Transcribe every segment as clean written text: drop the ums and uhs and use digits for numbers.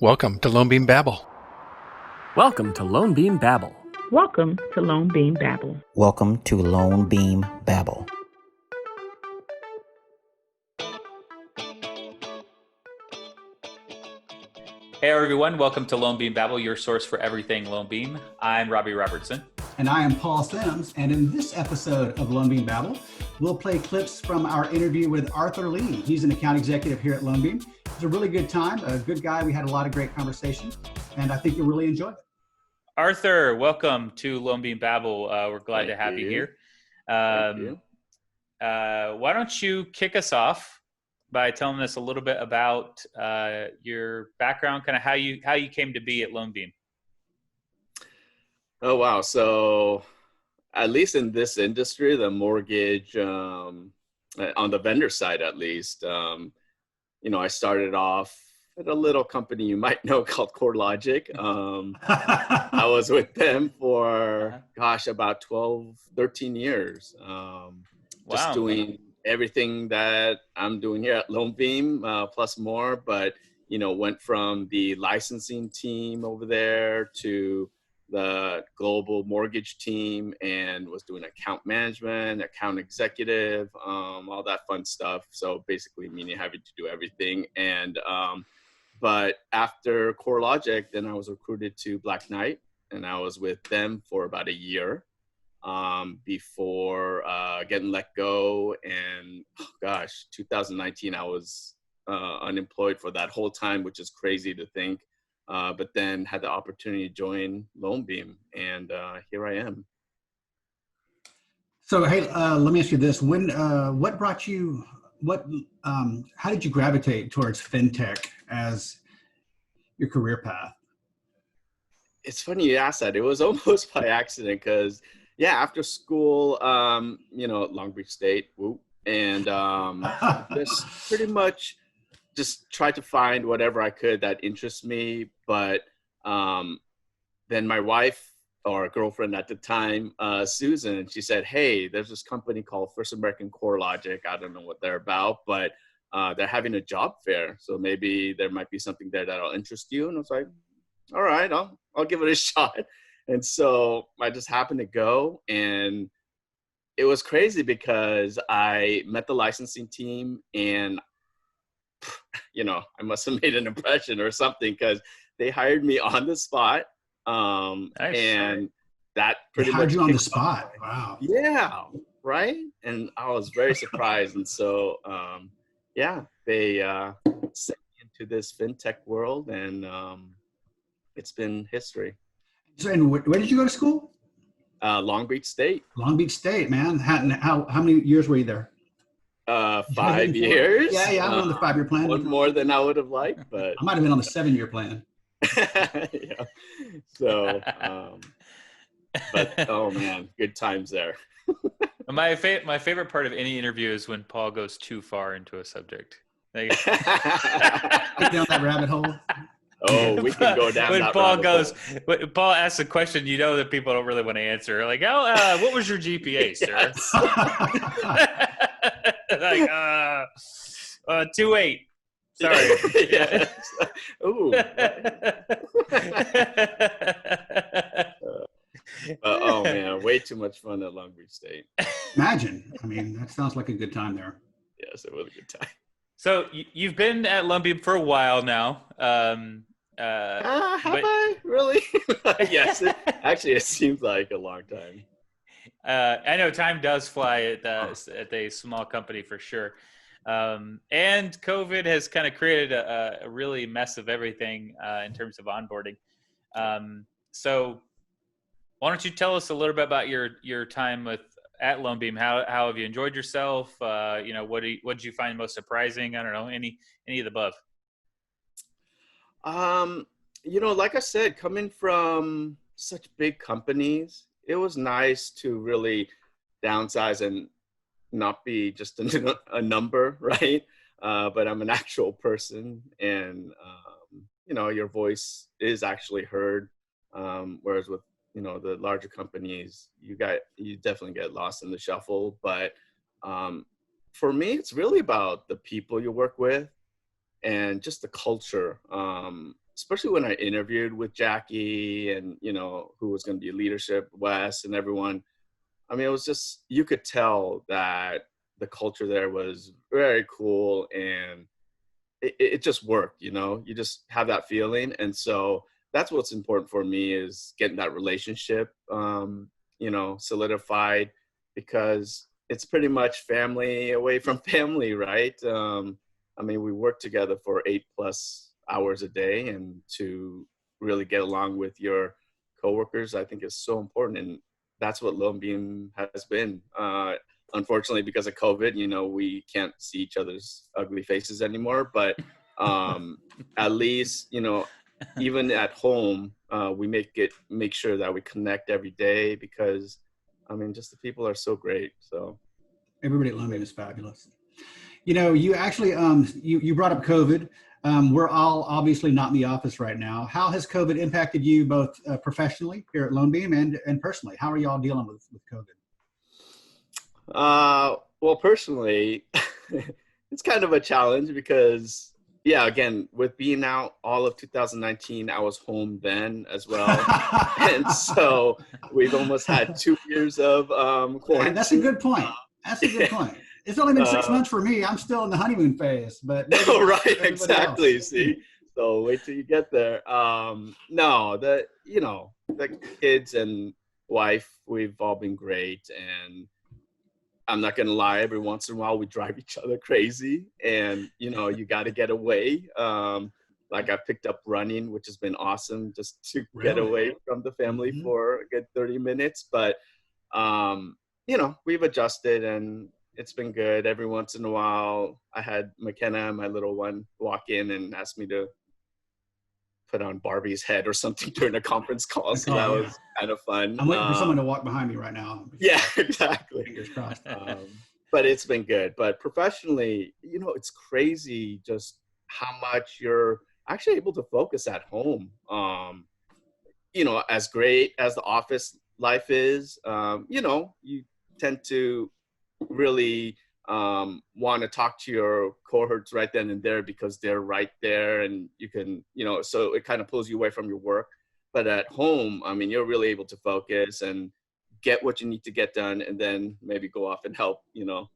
Welcome to LoanBeam Babble. Welcome to LoanBeam Babble. Welcome to LoanBeam Babble. Welcome to LoanBeam Babble. Hey everyone, welcome to LoanBeam Babble, your source for everything LoanBeam. I'm Robbie Robertson. And I am Paul Sims. And in this episode of LoanBeam Babble, we'll play clips from our interview with Arthur Lee. He's an account executive here at LoanBeam. It's a really good time, a good guy. We had a lot of great conversation, and I think you'll really enjoy it. Arthur, welcome to LoanBeam Babble. We're glad to have you here. Thank you. Why don't you kick us off by telling us a little bit about your background, kind of how you came to be at LoanBeam. Oh, wow. So at least in this industry, the mortgage, on the vendor side, at least, I started off at a little company you might know called CoreLogic. I was with them for, about 12, 13 years. Just doing everything that I'm doing here at LoanBeam, plus more, but, went from the licensing team over there to the global mortgage team and was doing account management, account executive, all that fun stuff. So basically meaning having to do everything. And, but after CoreLogic, then I was recruited to Black Knight, and I was with them for about a year before getting let go. And 2019, I was unemployed for that whole time, which is crazy to think. But then had the opportunity to join LoanBeam, and here I am. So, hey, let me ask you this: what brought you? How did you gravitate towards fintech as your career path? It's funny you asked that. It was almost by accident because, after school, Long Beach State, and just pretty much just tried to find whatever I could that interests me. But then my wife, or girlfriend at the time, Susan, she said, hey, there's this company called First American CoreLogic. I don't know what they're about, but they're having a job fair. So maybe there might be something there that'll interest you. And I was like, all right, I'll give it a shot. And so I just happened to go, and it was crazy because I met the licensing team, and I must have made an impression or something because they hired me on the spot. Nice. And that pretty much hired you on the spot. Wow. Yeah. Right. And I was very surprised. And so, they sent me into this fintech world, and it's been history. So, and where did you go to school? Long Beach State. Long Beach State, man. How many years were you there? 5 years. Yeah, I'm on the 5-year plan. One more than I would have liked, but I might have been on the 7-year plan. Yeah. So, but oh man, good times there. My favorite part of any interview is when Paul goes too far into a subject. Get down that rabbit hole. Oh, we can go down. When that Paul rabbit goes, hole. when Paul asks a question, that people don't really want to answer. Like, what was your GPA, sir? Like, 2.8. Sorry. Yeah. Ooh. Oh man, way too much fun at Long Beach State. Imagine. I mean, that sounds like a good time there. Yes, it was a good time. So you've been at LoanBeam for a while now. Have I really? Yes. Actually, it seems like a long time. I know time does fly at a small company for sure. And COVID has kind of created a really mess of everything in terms of onboarding. So why don't you tell us a little bit about your time at LoanBeam? How have you enjoyed yourself? What did you find most surprising? I don't know, any of the above. Like I said, coming from such big companies, it was nice to really downsize and not be just a number, right? But I'm an actual person, and your voice is actually heard. Whereas with the larger companies, you definitely get lost in the shuffle. But for me, it's really about the people you work with and just the culture. especially when I interviewed with Jackie and, who was going to be leadership, Wes and everyone. I mean, it was just, you could tell that the culture there was very cool, and it just worked, you just have that feeling. And so that's what's important for me, is getting that relationship, solidified, because it's pretty much family away from family, right? I mean, we work together for 8+ hours a day, and to really get along with your coworkers, I think is so important. And that's what LoanBeam has been. Unfortunately, because of COVID, we can't see each other's ugly faces anymore. But at least, even at home, we make sure that we connect every day, because, I mean, just the people are so great. So Everybody at LoanBeam is fabulous. You actually, you brought up COVID. We're all obviously not in the office right now. How has COVID impacted you both professionally here at LoanBeam and personally? How are y'all dealing with COVID? Well, personally, it's kind of a challenge because, again, with being out all of 2019, I was home then as well. And so we've almost had 2 years of quarantine. That's a good point. That's a good point. It's only been 6 months for me. I'm still in the honeymoon phase, but right, exactly. Else. See, so wait till you get there. No, the kids and wife, we've all been great, and I'm not gonna lie. Every once in a while, we drive each other crazy, and you got to get away. Like I picked up running, which has been awesome, just to get away from the family for a good 30 minutes. But we've adjusted, and it's been good. Every once in a while, I had McKenna, my little one, walk in and ask me to put on Barbie's head or something during a conference call. So that was kind of fun. I'm waiting for someone to walk behind me right now. Yeah, exactly. Fingers crossed. But it's been good. But professionally, it's crazy just how much you're actually able to focus at home. As great as the office life is, you tend to really want to talk to your cohorts right then and there, because they're right there, and you can, so it kind of pulls you away from your work. But at home, I mean, you're really able to focus and get what you need to get done, and then maybe go off and help,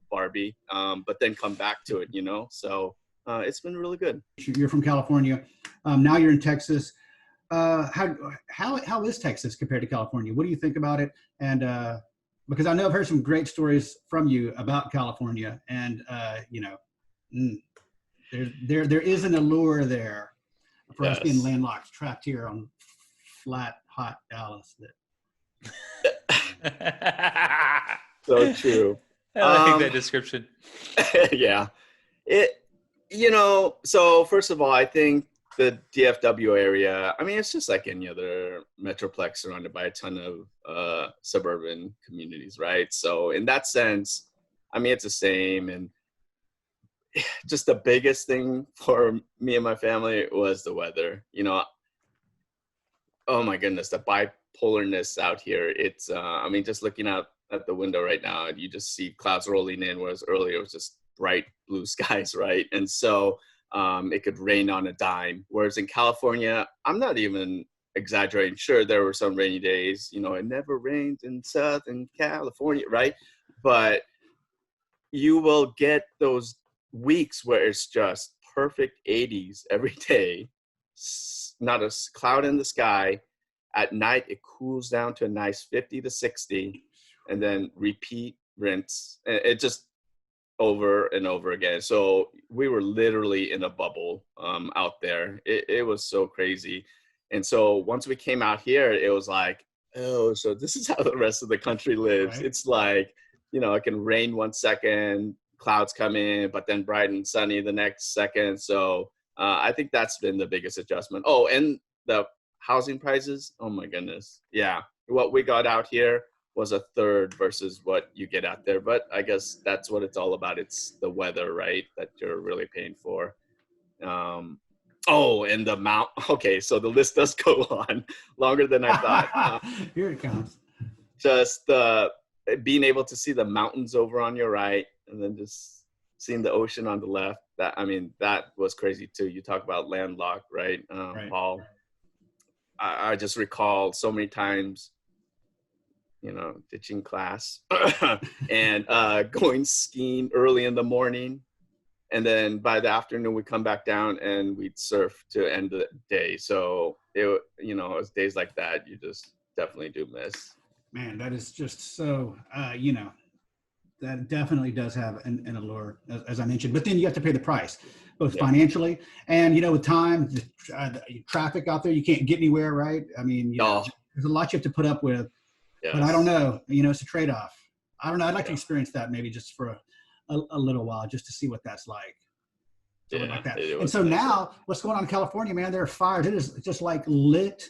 Barbie, but then come back to it, so it's been really good. You're from California. Now you're in Texas. How is Texas compared to California? What do you think about it? And because I know I've heard some great stories from you about California, and there is an allure there for us being landlocked, trapped here on flat, hot Dallas. So true. I like that description. Yeah. So first of all, I think the DFW area, I mean, it's just like any other metroplex surrounded by a ton of suburban communities, right? So in that sense, I mean, it's the same. And just the biggest thing for me and my family was the weather. Oh my goodness, the bipolarness out here. It's, I mean, just looking out at the window right now, you just see clouds rolling in, whereas earlier it was just bright blue skies, right? And so it could rain on a dime. Whereas in California, I'm not even exaggerating. Sure, there were some rainy days. It never rained in Southern California, right? But you will get those weeks where it's just perfect 80s every day, not a cloud in the sky. At night, it cools down to a nice 50 to 60, and then repeat, rinse. It just over and over again. So we were literally in a bubble out there. It was so crazy. And so once we came out here, it was like, oh, so this is how the rest of the country lives. Right. It's like, it can rain 1 second, clouds come in, but then bright and sunny the next second. So I think that's been the biggest adjustment. Oh, and the housing prices. Oh my goodness. Yeah. What we got out here was a third versus what you get out there. But I guess that's what it's all about. It's the weather, right, that you're really paying for. And the mount. Okay, so the list does go on longer than I thought. Here it comes. Just being able to see the mountains over on your right, and then just seeing the ocean on the left. that was crazy too. You talk about landlocked, right? Right. Paul, I just recall so many times, ditching class and going skiing early in the morning. And then by the afternoon, we come back down and we'd surf to end the day. So it was days like that you just definitely do miss. Man, that is just so, that definitely does have an allure, as I mentioned. But then you have to pay the price, both financially and, with time, the traffic out there, you can't get anywhere, right? I mean, there's a lot you have to put up with. Yes. But I don't know, it's a trade-off. I don't know. I'd like to experience that maybe just for a little while, just to see what that's like. Something like that. And so now, what's going on in California, man? There are fires. It is just like lit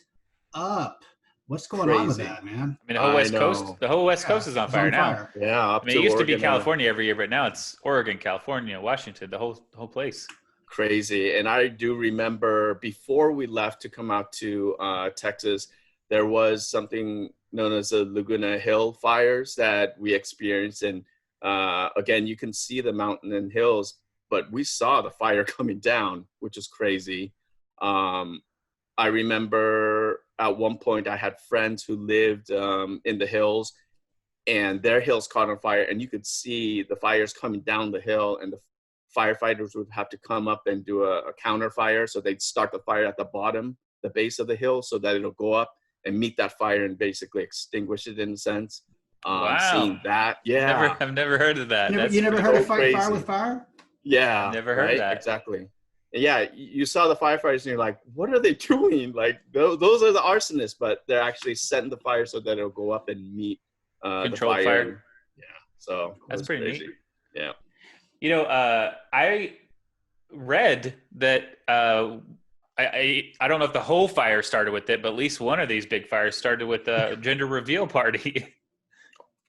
up. What's going on with that, man? I mean, the whole West Coast is on fire now. Yeah. It used to be California every year, but now it's Oregon, California, Washington, the whole place. Crazy. And I do remember before we left to come out to Texas, there was something known as the Laguna Hill fires that we experienced. And again, you can see the mountain and hills, but we saw the fire coming down, which is crazy. I remember at one point I had friends who lived in the hills, and their hills caught on fire, and you could see the fires coming down the hill, and the firefighters would have to come up and do a counter fire. So they'd start the fire at the bottom, the base of the hill, so that it'll go up and meet that fire and basically extinguish it in a sense. Wow. Seeing that. Yeah. I've never heard of that. You never heard of fire with fire? Yeah. Never heard that. Exactly. Yeah. You saw the firefighters and you're like, what are they doing? Like those are the arsonists, but they're actually setting the fire so that it'll go up and meet controlled the fire. Yeah. So that's pretty crazy. neat. Yeah. I read that, I don't know if the whole fire started with it, but at least one of these big fires started with a gender reveal party.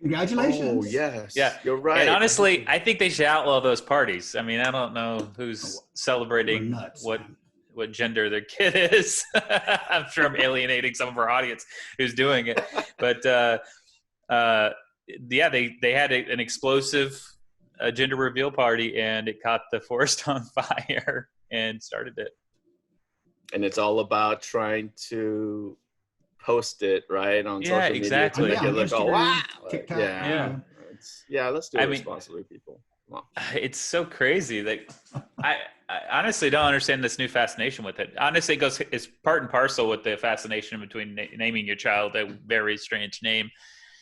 Congratulations. Oh, yes. Yeah. You're right. And honestly, I think they should outlaw those parties. I mean, I don't know who's celebrating what gender their kid is. I'm sure I'm alienating some of our audience who's doing it. But they had an explosive gender reveal party, and it caught the forest on fire and started it. And it's all about trying to post it right on social media. Exactly. To make it look, oh, wow. TikTok. Let's do it responsibly, people. Come on. It's so crazy that I honestly don't understand this new fascination with it. Honestly, it's part and parcel with the fascination between naming your child a very strange name.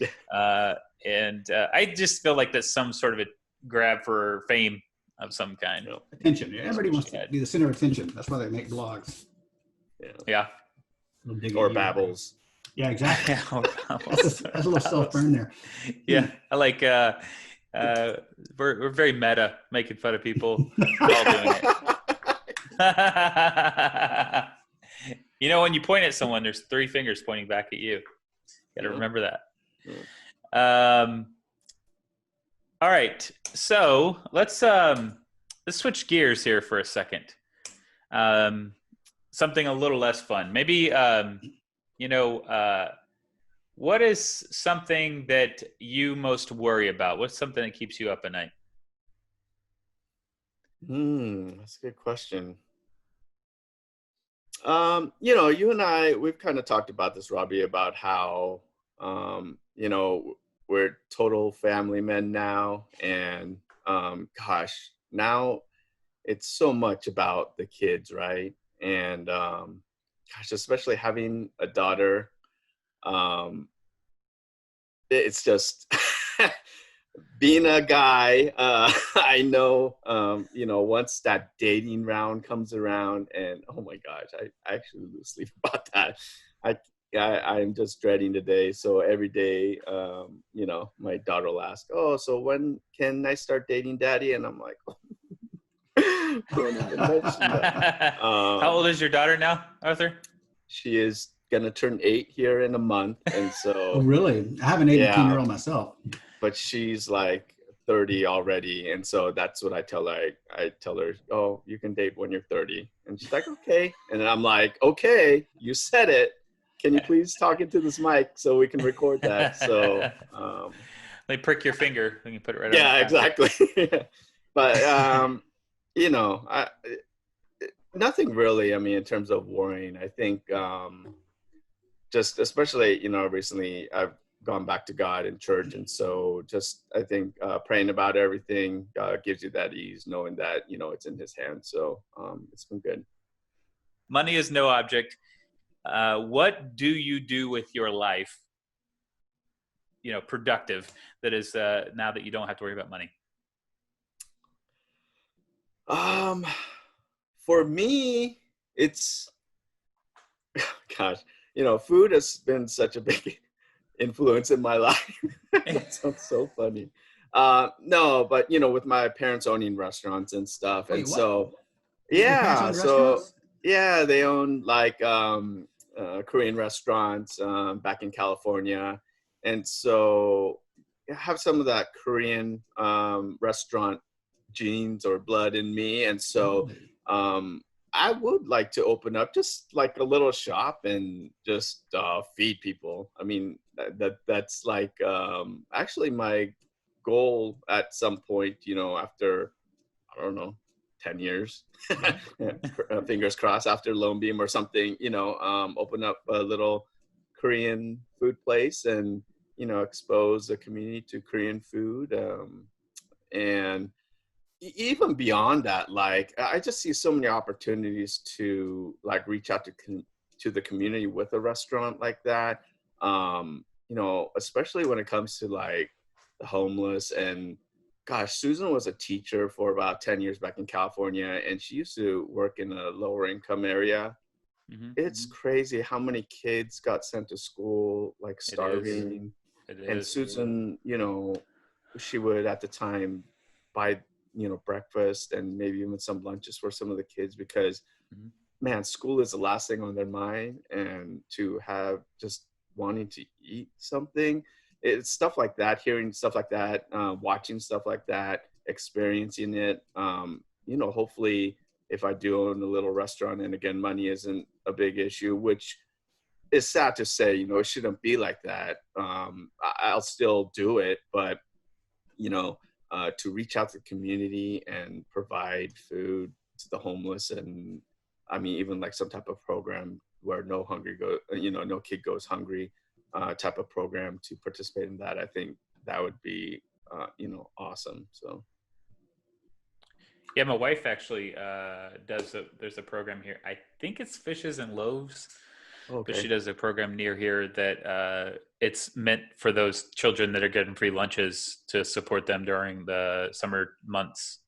And I just feel like that's some sort of a grab for fame of some kind. Attention. Everybody wants to be the center of attention. That's why they make blogs. Yeah. Or babbles. Yeah, exactly. That's a little self-burn there. Yeah. I like, we're very meta, making fun of people all doing it. When you point at someone, there's 3 fingers pointing back at you. Got to remember that. All right. So let's switch gears here for a second. Something a little less fun. Maybe, what is something that you most worry about? What's something that keeps you up at night? That's a good question. You and I, we've kind of talked about this, Robbie, about how, we're total family men now. And, now it's so much about the kids, right? And, especially having a daughter, it's just being a guy. I know, once that dating round comes around, and oh my gosh, I actually lose sleep about that. I'm just dreading the day. So every day, my daughter will ask, "Oh, so when can I start dating daddy?" And I'm like, don't even mention that. How old is your daughter now, Arthur? She is gonna turn 8 here in a month, and so. Oh, really? I have an 18-year-old myself. But she's like 30 already, and so that's what I tell her. I tell her, "Oh, you can date when you're 30," and she's like, "Okay," and then I'm like, "Okay, you said it. Can you please talk into this mic so we can record that?" So, they prick your finger when you put it right. Yeah, exactly. But you know, nothing really. I mean, in terms of worrying, I think just especially, you know, recently I've gone back to God in church. And so just, I think praying about everything gives you that ease, knowing that, you know, it's in his hands. So it's been good. Money is no object. What do you do with your life, you know, productive, that is now that you don't have to worry about money? For me, it's, gosh, you know, food has been such a big influence in my life. That sounds so funny. No, but you know, with my parents owning restaurants and stuff, Wait, and what? so Your parents yeah, own so restaurants? yeah, they own like Korean restaurants back in California, and so I have some of that Korean restaurant genes or blood in me, and so Really? um, I would like to open up just like a little shop and just feed people. I mean, that's like actually my goal at some point. You know, after I don't know, 10 years, fingers crossed, after LoanBeam or something. You know, open up a little Korean food place and you know expose the community to Korean food. And even beyond that, like I just see so many opportunities to like reach out to the community with a restaurant like that. You know, especially when it comes to like the homeless. And gosh, Susan was a teacher for about 10 years back in California, and she used to work in a lower income area. Mm-hmm. It's crazy how many kids got sent to school like It is. starving. It And is. Susan, you know, she would at the time buy, you know, breakfast and maybe even some lunches for some of the kids because Mhm. man, school is the last thing on their mind. And to have just wanting to eat something, it's stuff like that, hearing stuff like that, watching stuff like that, experiencing it. You know, hopefully if I do own a little restaurant, and again, money isn't a big issue, which is sad to say, you know, it shouldn't be like that. I'll still do it, but you know, to reach out to the community and provide food to the homeless, and I mean, even like some type of program where no kid goes hungry, type of program to participate in that. I think that would be, you know, awesome. So. Yeah, my wife actually there's a program here. I think it's Fishes and Loaves, but she Okay. does a program near here that it's meant for those children that are getting free lunches to support them during the summer months.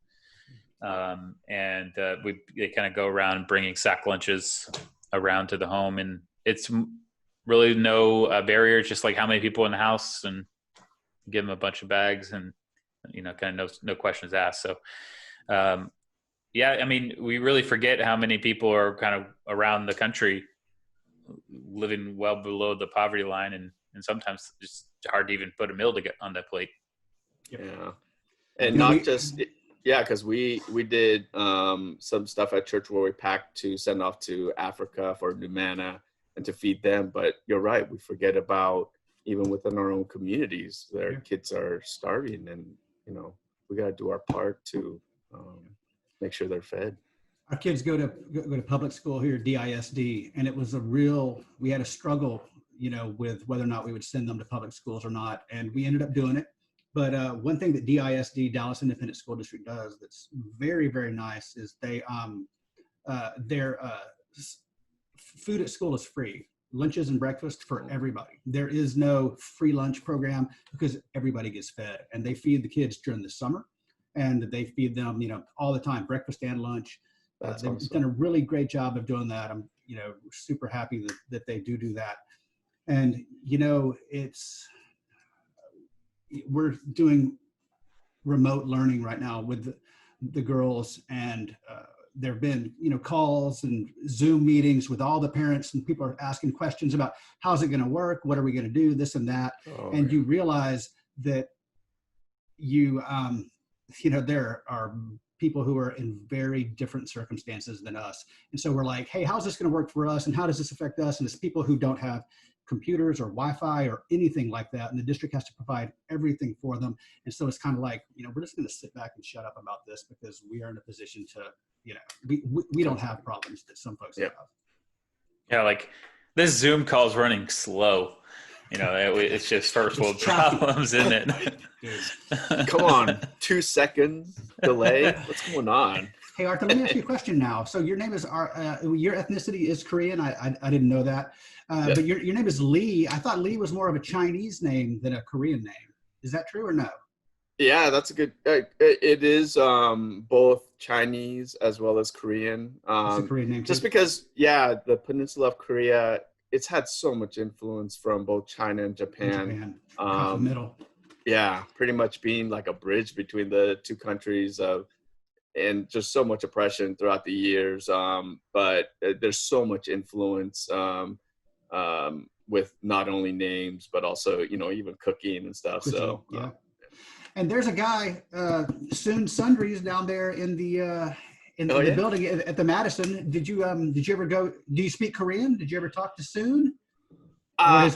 And they kind of go around bringing sack lunches around to the home, and it's really no barrier, just like how many people in the house, and give them a bunch of bags, and you know, kind of no questions asked. So yeah, I mean, we really forget how many people are kind of around the country living well below the poverty line, and sometimes it's hard to even put a meal to get on that plate. Yeah. And You know, not just, yeah, because we did some stuff at church where we packed to send off to Africa for new manna and to feed them. But you're right, we forget about even within our own communities, their kids are starving, and you know, we got to do our part to make sure they're fed. our kids go to public school here, DISD, and it was we had a struggle, you know, with whether or not we would send them to public schools or not, and we ended up doing it. But one thing that DISD, Dallas Independent School District, does that's very, very nice is their food at school is free. Lunches and breakfast for everybody. There is no free lunch program because everybody gets fed, and they feed the kids during the summer, and they feed them, you know, all the time, breakfast and lunch. They've Awesome. done a really great job of doing that. I'm, you know, super happy that they do that. And, you know, we're doing remote learning right now with the girls, and there have been, you know, calls and Zoom meetings with all the parents, and people are asking questions about how's it going to work? What are we going to do? This and that. And you realize that you know, there are people who are in very different circumstances than us. And so we're like, hey, how's this going to work for us? And how does this affect us? And it's people who don't have computers or Wi-Fi or anything like that, and the district has to provide everything for them. And so it's kind of like, we're just going to sit back and shut up about this because we are in a position to, we don't have problems that some folks have. Yeah, like this Zoom call's running slow. It's just first world problems, isn't it? Come on, 2 seconds delay. What's going on? Hey, Arthur, let me ask you a question now. So your name is, your ethnicity is Korean. I didn't know that. But your name is Lee. I thought Lee was more of a Chinese name than a Korean name. Is that true or no? Yeah, that's a good, it is both Chinese as well as Korean. It's a Korean name too. Just because, the peninsula of Korea, it's had so much influence from both China and Japan. Across the middle. Yeah, pretty much being like a bridge between the two countries and just so much oppression throughout the years. But there's so much influence with not only names, but also, even cooking and stuff. Yeah. And there's a guy, Soon Sundries, down there in the the building at the Madison. Did you ever go? Do you speak Korean? Did you ever talk to Soon? I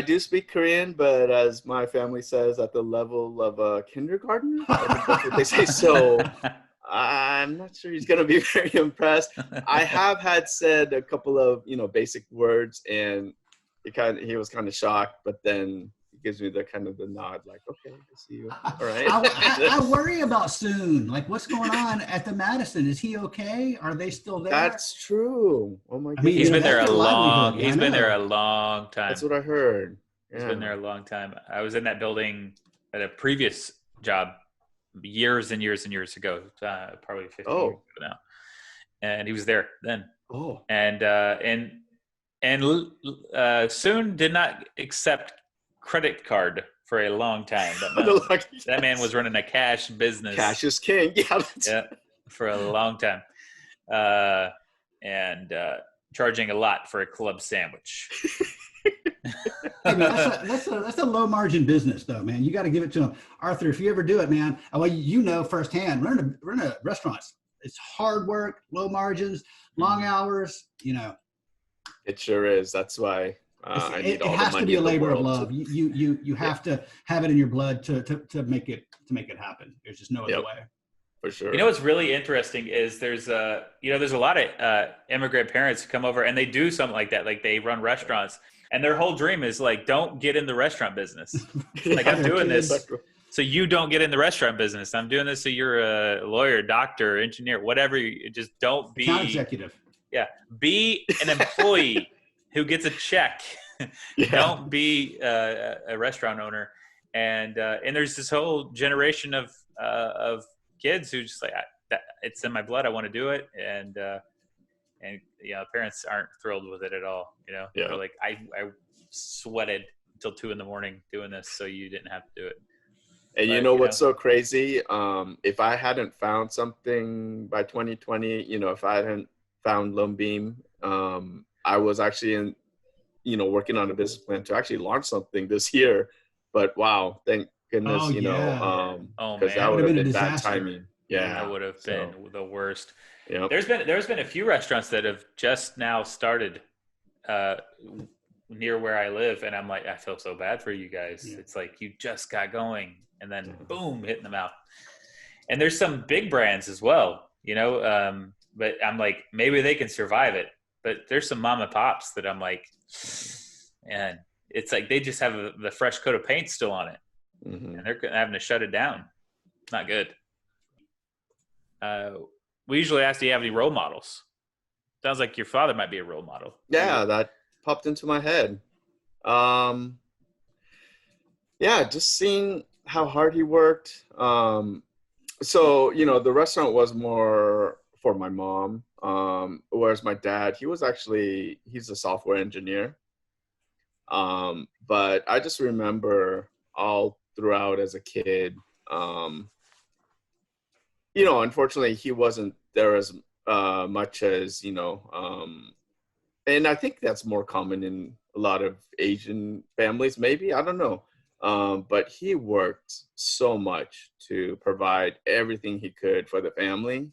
do speak Korean, but as my family says, at the level of a kindergartner, I think that's what they say. So I'm not sure he's going to be very impressed. I have had said a couple of basic words, and he was kind of shocked, but then gives me the nod, like, okay, I see you. All right. I worry about Soon. Like, what's going on at the Madison? Is he okay? Are they still there? That's true. Oh my God. He's been there a long. He's been there a long time. That's what I heard. Yeah. He's been there a long time. I was in that building at a previous job years and years and years ago, probably 15 years ago now, and he was there then. Oh. And Soon did not accept credit card for a long time. That man was running a cash business. Cash is king. Yeah, for a long time, and charging a lot for a club sandwich. Hey, man, that's a low margin business, though, man. You got to give it to him, Arthur. If you ever do it, man, well, firsthand, running a restaurants. It's hard work, low margins, long hours. It sure is. That's why. It has to be a labor of love. You have to have it in your blood to make it happen. There's just no other way. For sure. What's really interesting is there's a lot of immigrant parents who come over and they do something like that. Like they run restaurants and their whole dream is like, don't get in the restaurant business. Like I'm doing this so you don't get in the restaurant business. I'm doing this so you're a lawyer, doctor, engineer, whatever. You just don't be account executive. Yeah. Be an employee who gets a check. Don't be a restaurant owner. And there's this whole generation of kids who just like, it's in my blood. I want to do it. And parents aren't thrilled with it at all. They're like, I sweated until 2 a.m. doing this, so you didn't have to do it. And what's so crazy? If I hadn't found something by 2020, if I hadn't found LoanBeam, I was actually working on a business plan to actually launch something this year. But wow, thank goodness, because that would have been bad timing. Yeah, that would have been the worst. Yeah, there's been a few restaurants that have just now started near where I live, and I'm like, I feel so bad for you guys. Yeah. It's like you just got going, and then boom, hitting them out. And there's some big brands as well, but I'm like, maybe they can survive it. But there's some mom and pops that I'm like, man, it's like they just have the fresh coat of paint still on it, and they're having to shut it down. It's not good. We usually ask, do you have any role models? Sounds like your father might be a role model. Yeah, that popped into my head. Just seeing how hard he worked. So, the restaurant was more for my mom. Whereas my dad, he's a software engineer. But I just remember all throughout as a kid, unfortunately he wasn't there as much as, and I think that's more common in a lot of Asian families, maybe, I don't know. But he worked so much to provide everything he could for the family.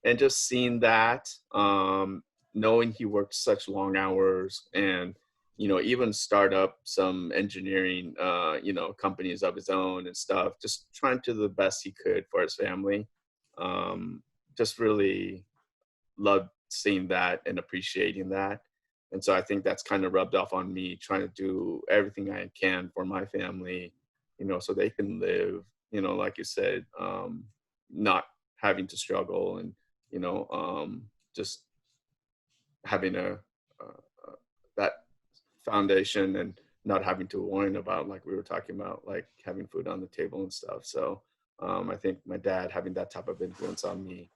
And just seeing that, knowing he worked such long hours and even start up some engineering, companies of his own and stuff, just trying to do the best he could for his family. Just really loved seeing that and appreciating that. And so I think that's kind of rubbed off on me, trying to do everything I can for my family, so they can live, like you said, not having to struggle and, just having that foundation and not having to worry about, like we were talking about, like having food on the table and stuff. So I think my dad having that type of influence on me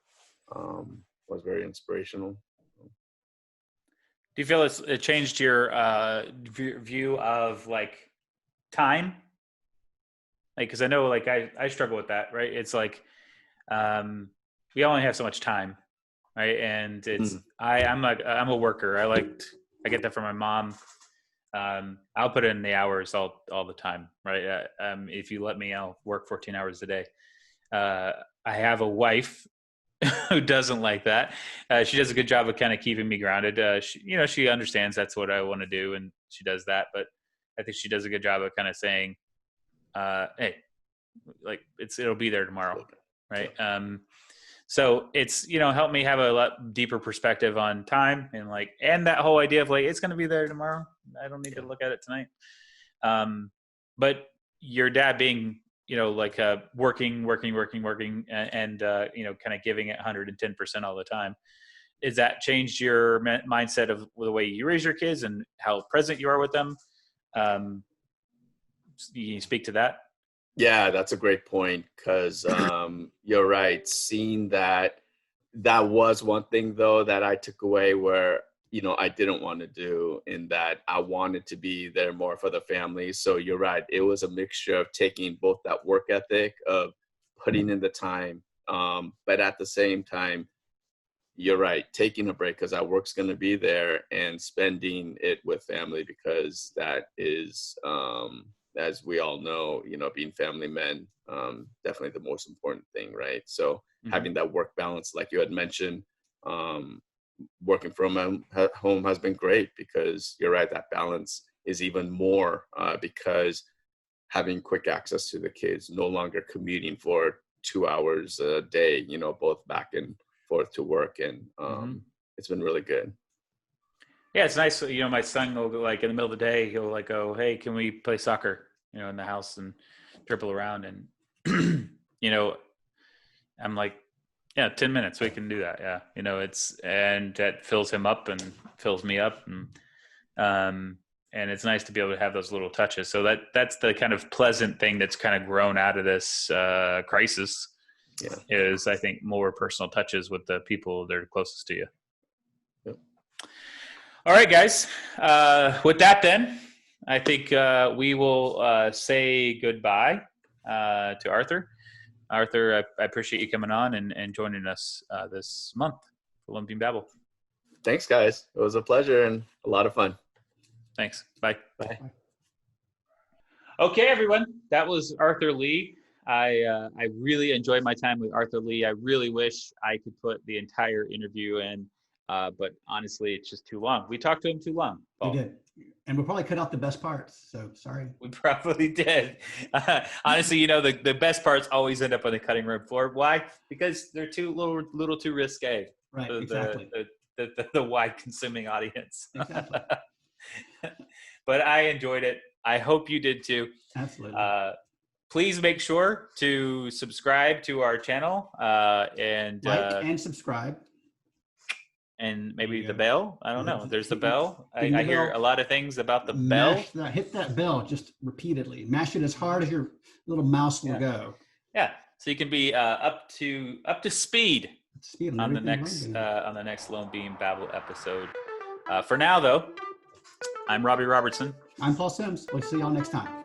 was very inspirational. Do you feel it changed your view of like time? Like, because I know like I struggle with that, right? It's like we only have so much time, right? And it's I'm a worker. I get that from my mom. I'll put in the hours all the time, right? If you let me, I'll work 14 hours a day. I have a wife who doesn't like that. She does a good job of kind of keeping me grounded. She understands that's what I want to do, and she does that. But I think she does a good job of kind of saying, "Hey, like it'll be there tomorrow," right? So it's helped me have a lot deeper perspective on time and that whole idea of like it's going to be there tomorrow. I don't need to look at it tonight. But your dad being working and kind of giving it 110% all the time. Has that changed your mindset of the way you raise your kids and how present you are with them? Can you speak to that? Yeah, that's a great point, because you're right. Seeing that was one thing though that I took away, where I didn't want to do, in that I wanted to be there more for the family. So you're right. It was a mixture of taking both that work ethic of putting in the time, but at the same time, you're right, taking a break because that work's going to be there, and spending it with family, because that is, as we all know, being family men, definitely the most important thing, right? So having that work balance, like you had mentioned, working from home has been great, because you're right, that balance is even more, because having quick access to the kids, no longer commuting for 2 hours a day, both back and forth to work, and it's been really good. Yeah, it's nice. My son will go, like in the middle of the day, he'll like go, "Hey, can we play soccer?" In the house and dribble around, and I'm like, yeah, 10 minutes, we can do that. Yeah. and that fills him up and fills me up. And it's nice to be able to have those little touches. So that's the kind of pleasant thing that's kind of grown out of this crisis, is I think more personal touches with the people that are closest to you. Yep. All right, guys. With that then, I think we will say goodbye to Arthur. Arthur, I appreciate you coming on and joining us this month for LoanBeam Babble. Thanks, guys. It was a pleasure and a lot of fun. Thanks. Bye. Bye. Okay, everyone. That was Arthur Lee. I really enjoyed my time with Arthur Lee. I really wish I could put the entire interview in, but honestly, it's just too long. We talked to him too long, Paul. We did. And we'll probably cut out the best parts. So sorry. We probably did. Honestly, the best parts always end up on the cutting room floor. Why? Because they're too little too risque. Right. Exactly. The wide consuming audience. Exactly. But I enjoyed it. I hope you did too. Absolutely. Please make sure to subscribe to our channel and like and subscribe. And maybe the bell. I don't know. There's the bell. I hear a lot of things about the bell. Hit that bell just repeatedly. Mash it as hard as your little mouse will go. Yeah. So you can be up to speed on the next LoanBeam Babble episode. For now, though, I'm Robbie Robertson. I'm Paul Sims. We'll see y'all next time.